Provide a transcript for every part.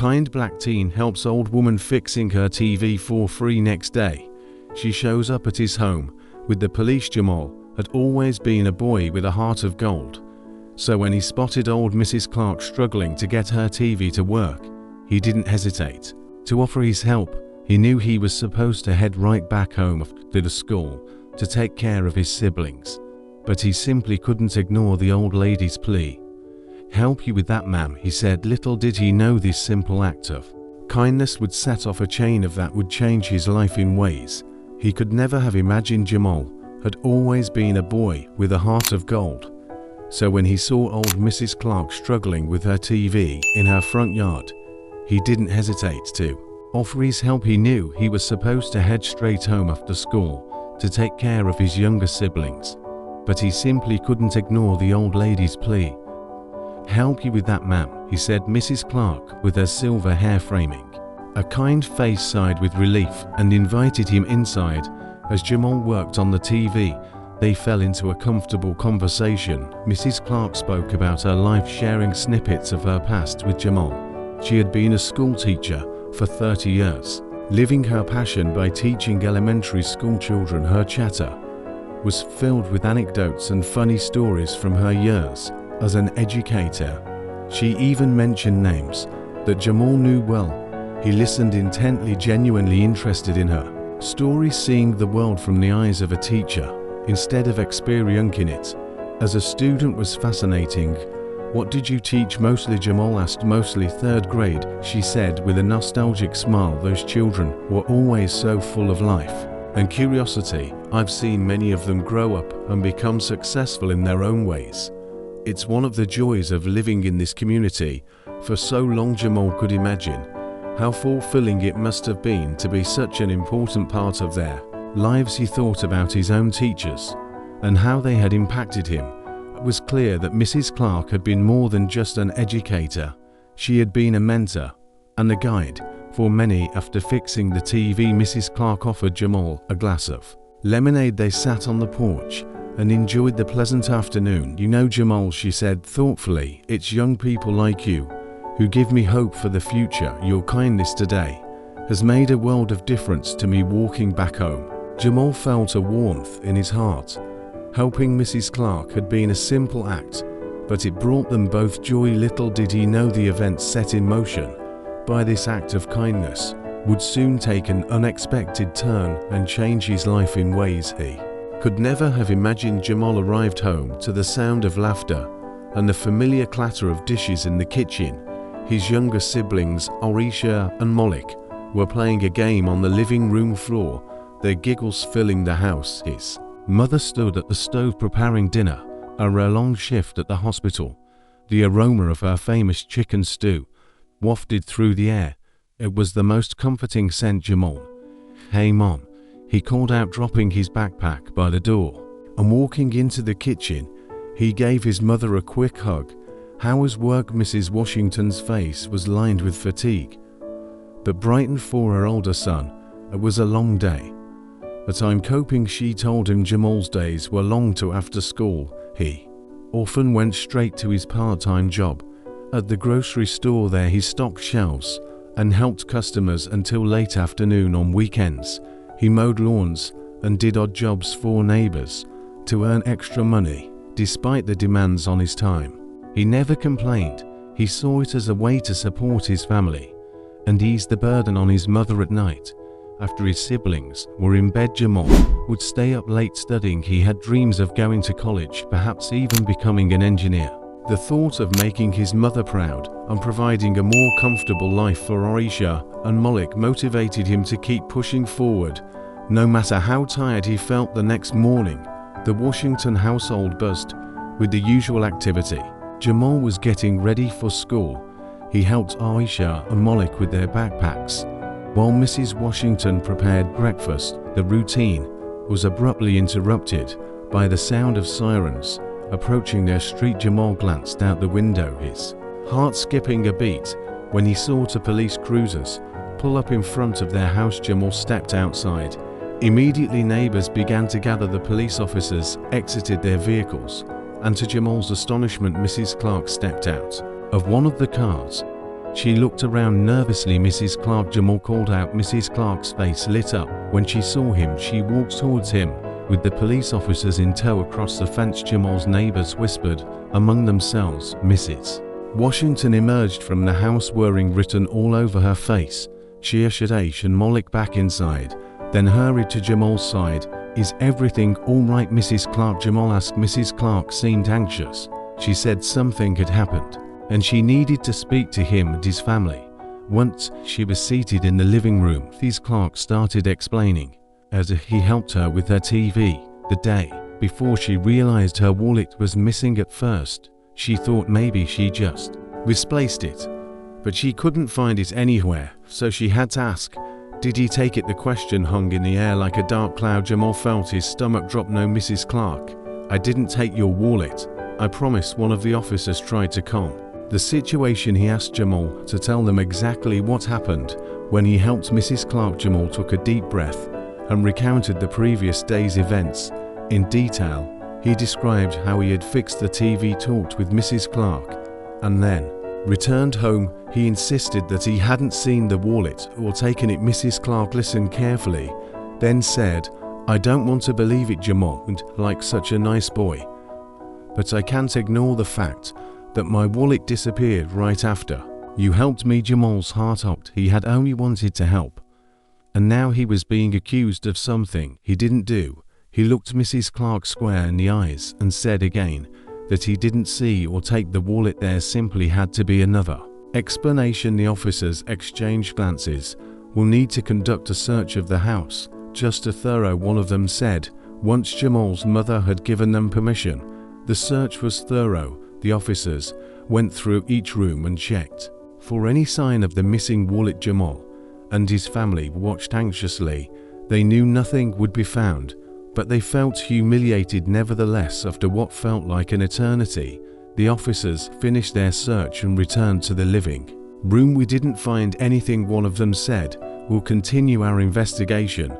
kind black teen helps old woman fixing her TV for free next day. She shows up at his home with the police. Jamal had always been a boy with a heart of gold. So when he spotted old Mrs. Clark struggling to get her TV to work, he didn't hesitate to offer his help. He knew he was supposed to head right back home to the school to take care of his siblings, but he simply couldn't ignore the old lady's plea. "Help you with that, ma'am," he said. Little did he know this simple act of kindness would set off a chain of that would change his life in ways he could never have imagined. Jamal had always been a boy with a heart of gold. So when he saw old Mrs. Clark struggling with her TV in her front yard, he didn't hesitate to offer his help. He knew he was supposed to head straight home after school to take care of his younger siblings, but he simply couldn't ignore the old lady's plea. "Help you with that, ma'am," he said. Mrs. Clark, with her silver hair framing a kind face, sighed with relief and invited him inside. As Jamal worked on the TV, they fell into a comfortable conversation. Mrs. Clark spoke about her life, sharing snippets of her past with Jamal. She had been a school teacher for 30 years, living her passion by teaching elementary school children. Her chatter was filled with anecdotes and funny stories from her years as an educator. She even mentioned names that Jamal knew well. He listened intently, genuinely interested in her stories, seeing the world from the eyes of a teacher instead of experiencing it as a student was fascinating. "What did you teach mostly?" Jamal asked. "Mostly third grade," she said with a nostalgic smile. "Those children were always so full of life and curiosity. I've seen many of them grow up and become successful in their own ways. It's one of the joys of living in this community for so long." Jamal could imagine how fulfilling it must have been to be such an important part of their lives. He thought about his own teachers and how they had impacted him. It was clear that Mrs. Clark had been more than just an educator. She had been a mentor and a guide for many. After fixing the TV, Mrs. Clark offered Jamal a glass of lemonade. They sat on the porch and enjoyed the pleasant afternoon. "You know, Jamal," she said thoughtfully, "it's young people like you who give me hope for the future. Your kindness today has made a world of difference to me walking back home." Jamal felt a warmth in his heart. Helping Mrs. Clark had been a simple act, but it brought them both joy. Little did he know the events set in motion by this act of kindness would soon take an unexpected turn and change his life in ways he could never have imagined. Jamal arrived home to the sound of laughter and the familiar clatter of dishes in the kitchen. His younger siblings, Aisha and Malik, were playing a game on the living room floor, their giggles filling the house. His mother stood at the stove preparing dinner, a long shift at the hospital. The aroma of her famous chicken stew wafted through the air. It was the most comforting scent. Jamal, "Hey Mom," he called out, dropping his backpack by the door and walking into the kitchen. He gave his mother a quick hug. "How was work?" Mrs. Washington's face was lined with fatigue, but brightened for her older son. "It was a long day, but I'm coping," she told him. Jamal's days were long too. After school, he often went straight to his part-time job at the grocery store. There he stocked shelves and helped customers until late afternoon. On weekends, he mowed lawns and did odd jobs for neighbors to earn extra money. Despite the demands on his time, he never complained. He saw it as a way to support his family and ease the burden on his mother at night. After his siblings were in bed, Jamal would stay up late studying. He had dreams of going to college, perhaps even becoming an engineer. The thought of making his mother proud and providing a more comfortable life for Aisha and Malik motivated him to keep pushing forward, no matter how tired he felt the next morning. The Washington household buzzed with the usual activity. Jamal was getting ready for school. He helped Aisha and Malik with their backpacks, while Mrs. Washington prepared breakfast. The routine was abruptly interrupted by the sound of sirens approaching their street. Jamal glanced out the window, his heart skipping a beat when he saw two police cruisers pull up in front of their house. Jamal stepped outside. Immediately neighbors began to gather. The police officers exited their vehicles, and to Jamal's astonishment, Mrs. Clark stepped out of one of the cars. She looked around nervously. Mrs. Clark. Jamal called out. Mrs. Clark's face lit up when she saw him. She walked towards him, with the police officers in tow across the fence. Jamal's neighbors whispered among themselves. Mrs. Washington emerged from the house wearing written all over her face. She ushered Aish and Malik back inside, then hurried to Jamal's side. Is everything all right, Mrs. Clark? Jamal asked. Mrs. Clark seemed anxious. She said something had happened, and she needed to speak to him and his family. Once she was seated in the living room, Mrs. Clark started explaining, as he helped her with her TV. The day before, she realized her wallet was missing. At first, she thought maybe she just misplaced it, but she couldn't find it anywhere, so she had to ask, did he take it? The question hung in the air like a dark cloud. Jamal felt his stomach drop. No, Mrs. Clark, I didn't take your wallet. I promise. One of the officers tried to calm the situation. He asked Jamal to tell them exactly what happened. When he helped Mrs. Clark, Jamal took a deep breath and recounted the previous day's events in detail. He described how he had fixed the TV, talked with Mrs. Clark, and then returned home. He insisted that he hadn't seen the wallet or taken it. Mrs. Clark listened carefully, then said, I don't want to believe it, Jamal, like such a nice boy, but I can't ignore the fact that my wallet disappeared right after you helped me. Jamal's heart hopped. He had only wanted to help, and now he was being accused of something he didn't do. He looked Mrs. Clark square in the eyes and said again that he didn't see or take the wallet. There simply had to be another explanation. The officers exchanged glances. We'll need to conduct a search of the house, just a thorough, one of them said. Once Jamal's mother had given them permission, the search was thorough. The officers went through each room and checked for any sign of the missing wallet. Jamal and his family watched anxiously. They knew nothing would be found, but they felt humiliated nevertheless. After what felt like an eternity, the officers finished their search and returned to the living room. We didn't find anything, one of them said. We'll continue our investigation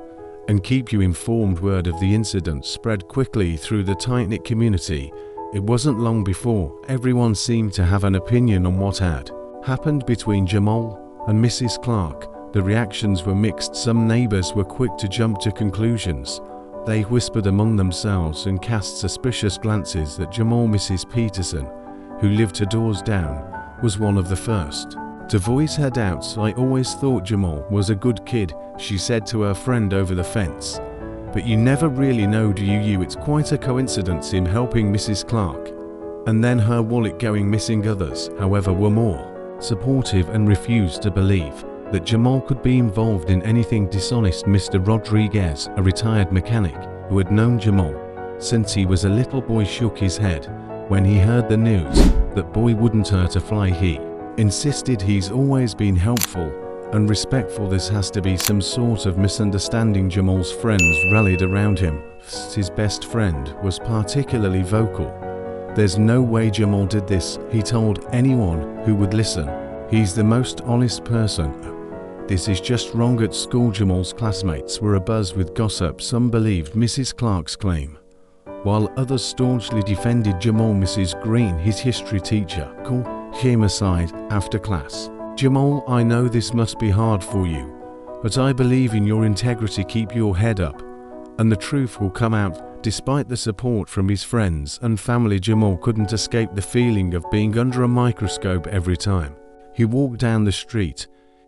and keep you informed. Word of the incident spread quickly through the tight-knit community. It wasn't long before everyone seemed to have an opinion on what had happened between Jamal and Mrs. Clark. The reactions were mixed. Some neighbors were quick to jump to conclusions. They whispered among themselves and cast suspicious glances at Jamal. Mrs. Peterson, who lived 2 doors down, was one of the first to voice her doubts. I always thought Jamal was a good kid, she said to her friend over the fence. But you never really know, do you? It's quite a coincidence, him helping Mrs. Clark and then her wallet going missing. Others, however, were more supportive and refused to believe that Jamal could be involved in anything dishonest. Mr. Rodriguez, a retired mechanic who had known Jamal since he was a little boy, shook his head when he heard the news. That boy wouldn't hurt a fly. He insisted he's always been helpful and respectful. This has to be some sort of misunderstanding. Jamal's friends rallied around him. His best friend was particularly vocal. There's no way Jamal did this, he told anyone who would listen. He's the most honest person. This is just wrong at school. Jamal's classmates were abuzz with gossip. Some believed Mrs. Clark's claim, while others staunchly defended Jamal. Mrs. Green, his history teacher, called him aside after class. Jamal, I know this must be hard for you, but I believe in your integrity. Keep your head up, and the truth will come out. Despite the support from his friends and family, Jamal couldn't escape the feeling of being under a microscope every time he walked down the street.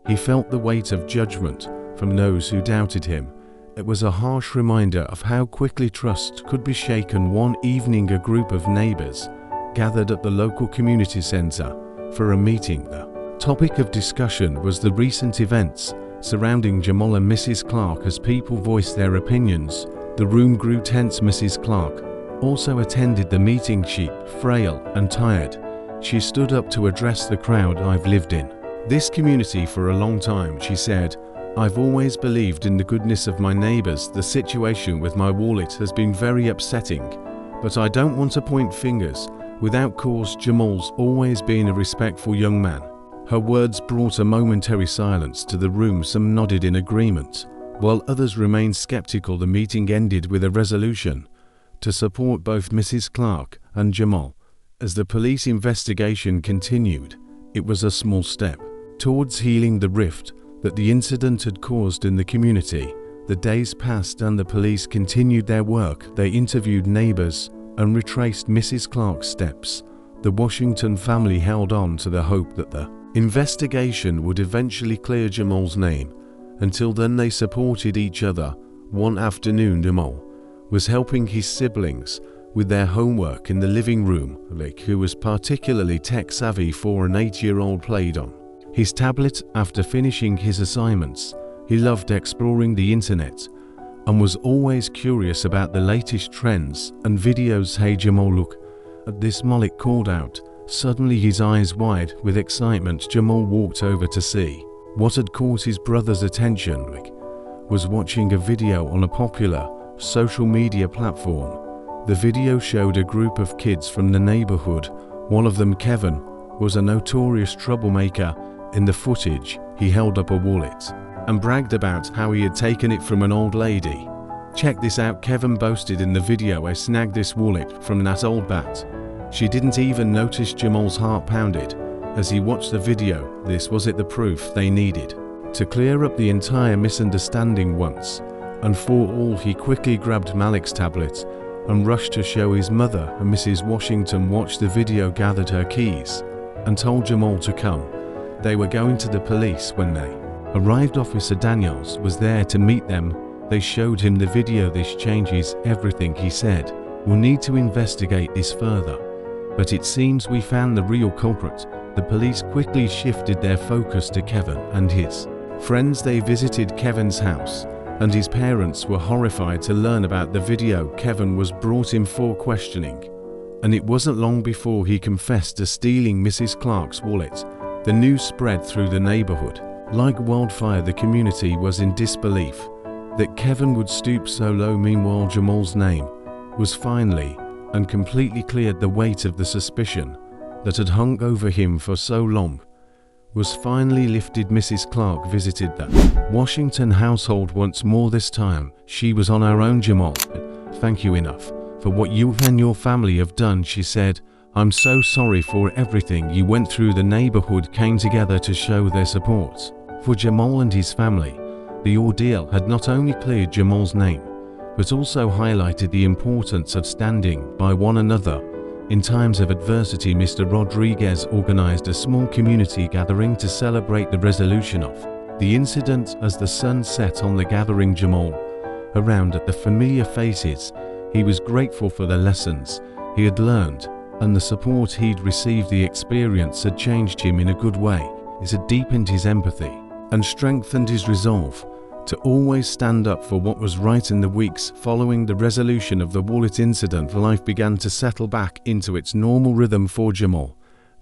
He felt the weight of judgment from those who doubted him. It was a harsh reminder of how quickly trust could be shaken. One evening, a group of neighbors gathered at the local community center for a meeting. The topic of discussion was the recent events surrounding Jamal and Mrs. Clark. As people voiced their opinions, the room grew tense. Mrs. Clark also attended the meeting. She, frail and tired, she stood up to address the crowd. I've lived in this community for a long time, she said. I've always believed in the goodness of my neighbors. The situation with my wallet has been very upsetting, but I don't want to point fingers without cause. Jamal's always been a respectful young man. Her words brought a momentary silence to the room. Some nodded in agreement, while others remained skeptical. The meeting ended with a resolution to support both Mrs. Clark and Jamal. As the police investigation continued, it was a small step Towards healing the rift that the incident had caused in the community, the days passed and the police continued their work. They interviewed neighbors and retraced Mrs. Clark's steps. The Washington family held on to the hope that the investigation would eventually clear Jamal's name. Until then, they supported each other. One afternoon, Jamal was helping his siblings with their homework in the living room. Rick, who was particularly tech-savvy for an 8-year-old, played on his tablet after finishing his assignments. He loved exploring the internet and was always curious about the latest trends and videos. "Hey Jamal, look at this," Malik called out. Suddenly, his eyes wide with excitement, Jamal walked over to see what had caught his brother's attention. Rick was watching a video on a popular social media platform. The video showed a group of kids from the neighborhood. One of them, Kevin, was a notorious troublemaker. In the footage, he held up a wallet and bragged about how he had taken it from an old lady. "Check this out," Kevin boasted in the video. "I snagged this wallet from that old bat." She didn't even notice. Jamal's heart pounded as he watched the video. This was the proof they needed to clear up the entire misunderstanding once and for all. He quickly grabbed Malik's tablet and rushed to show his mother, and Mrs. Washington watched the video, gathered her keys, and told Jamal to come. They were going to the police. When they arrived, Officer Daniels was there to meet them. They showed him the video. "This changes everything," he said. "We'll need to investigate this further, but it seems we found the real culprit." The police quickly shifted their focus to Kevin and his friends. They visited Kevin's house, and his parents were horrified to learn about the video. Kevin was brought in for questioning, and it wasn't long before he confessed to stealing Mrs. Clark's wallet. The news spread through the neighborhood like wildfire. The community was in disbelief that Kevin would stoop so low. Meanwhile, Jamal's name was finally and completely cleared. The weight of the suspicion that had hung over him for so long was finally lifted. Mrs. Clark visited the Washington household once more. This time, she was on her own. "Jamal, thank you enough for what you and your family have done," she said. "I'm so sorry for everything you went through." The neighborhood came together to show their support for Jamal and his family. The ordeal had not only cleared Jamal's name, but also highlighted the importance of standing by one another in times of adversity. Mr. Rodriguez organized a small community gathering to celebrate the resolution of the incident. As the sun set on the gathering, Jamal around at the familiar faces. He was grateful for the lessons he had learned and the support he'd received. The experience had changed him in a good way. It had deepened his empathy and strengthened his resolve to always stand up for what was right. In the weeks following the resolution of the wallet incident, life began to settle back into its normal rhythm for Jamal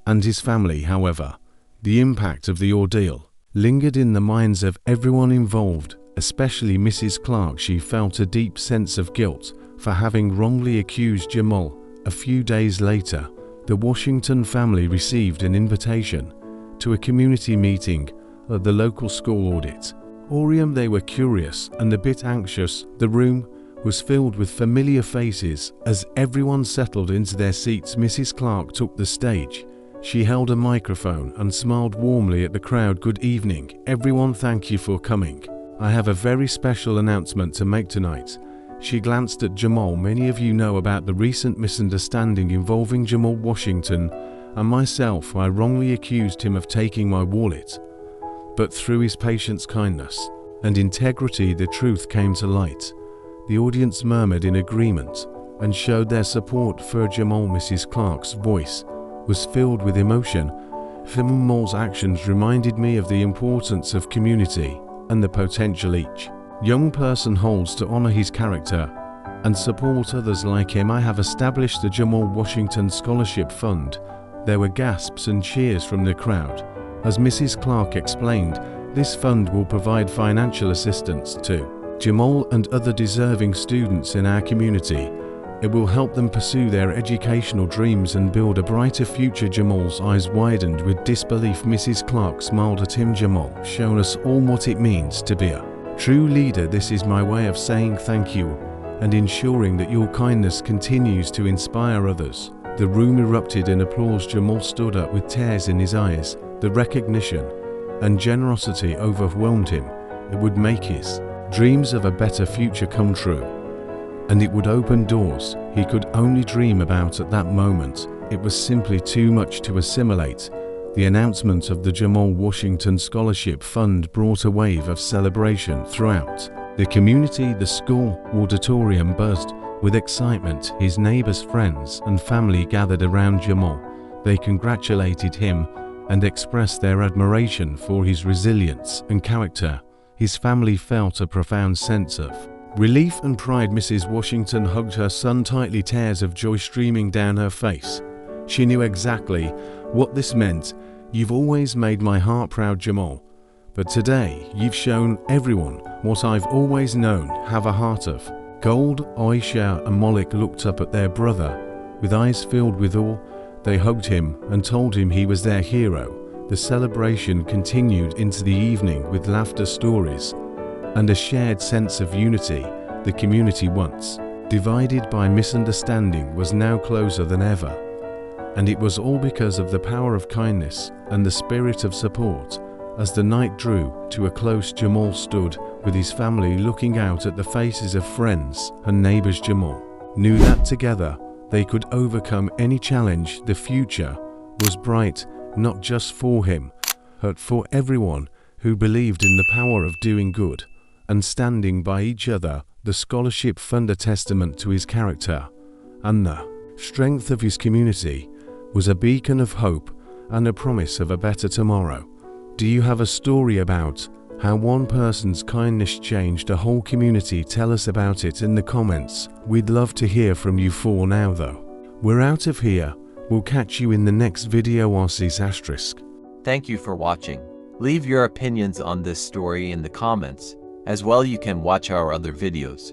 and his family. However, the impact of the ordeal lingered in the minds of everyone involved, especially Mrs. Clark. She felt a deep sense of guilt for having wrongly accused Jamal. A few days later, the Washington family received an invitation to a community meeting at the local school auditorium. They were curious and a bit anxious. The room was filled with familiar faces. As everyone settled into their seats, Mrs. Clark took the stage. She held a microphone and smiled warmly at the crowd. "Good evening, everyone. Thank you for coming. I have a very special announcement to make tonight." She glanced at Jamal. "Many of you know about the recent misunderstanding involving Jamal Washington and myself. I wrongly accused him of taking my wallet, but through his patience, kindness, and integrity, the truth came to light." The audience murmured in agreement and showed their support for Jamal. Mrs. Clark's voice was filled with emotion. "Jamal's actions reminded me of the importance of community and the potential each young person holds to honor his character and support others like him. I have established the Jamal Washington Scholarship Fund." There were gasps and cheers from the crowd as Mrs. Clark explained, "This fund will provide financial assistance to Jamal and other deserving students in our community. It will help them pursue their educational dreams and build a brighter future." Jamal's eyes widened with disbelief. Mrs. Clark smiled at him. "Jamal, shown us all what it means to be a true leader. This is my way of saying thank you and ensuring that your kindness continues to inspire others." The room erupted in applause. Jamal stood up with tears in his eyes. The recognition and generosity overwhelmed him. It would make his dreams of a better future come true, and it would open doors he could only dream about at that moment. It was simply too much to assimilate. The announcement of the Jamal Washington Scholarship Fund brought a wave of celebration throughout the community. The school auditorium buzzed with excitement. His neighbors, friends, and family gathered around Jamal. They congratulated him and expressed their admiration for his resilience and character. His family felt a profound sense of relief and pride. Mrs. Washington hugged her son tightly, tears of joy streaming down her face. She knew exactly what this meant. "You've always made my heart proud, Jamal. But today, you've shown everyone what I've always known, have a heart of gold." Aisha and Malik looked up at their brother with eyes filled with awe. They hugged him and told him he was their hero. The celebration continued into the evening with laughter, stories, and a shared sense of unity. The community, once divided by misunderstanding, was now closer than ever. And it was all because of the power of kindness and the spirit of support. As the night drew to a close, Jamal stood with his family looking out at the faces of friends and neighbors. Jamal knew that together they could overcome any challenge. The future was bright, not just for him, but for everyone who believed in the power of doing good and standing by each other. The scholarship fund, a testament to his character and the strength of his community, was a beacon of hope and a promise of a better tomorrow. Do you have a story about how one person's kindness changed a whole community? Tell us about it in the comments. We'd love to hear from you. For now though, we're out of here. We'll catch you in the next video. ***. Thank you for watching. Leave your opinions on this story in the comments. As well, you can watch our other videos.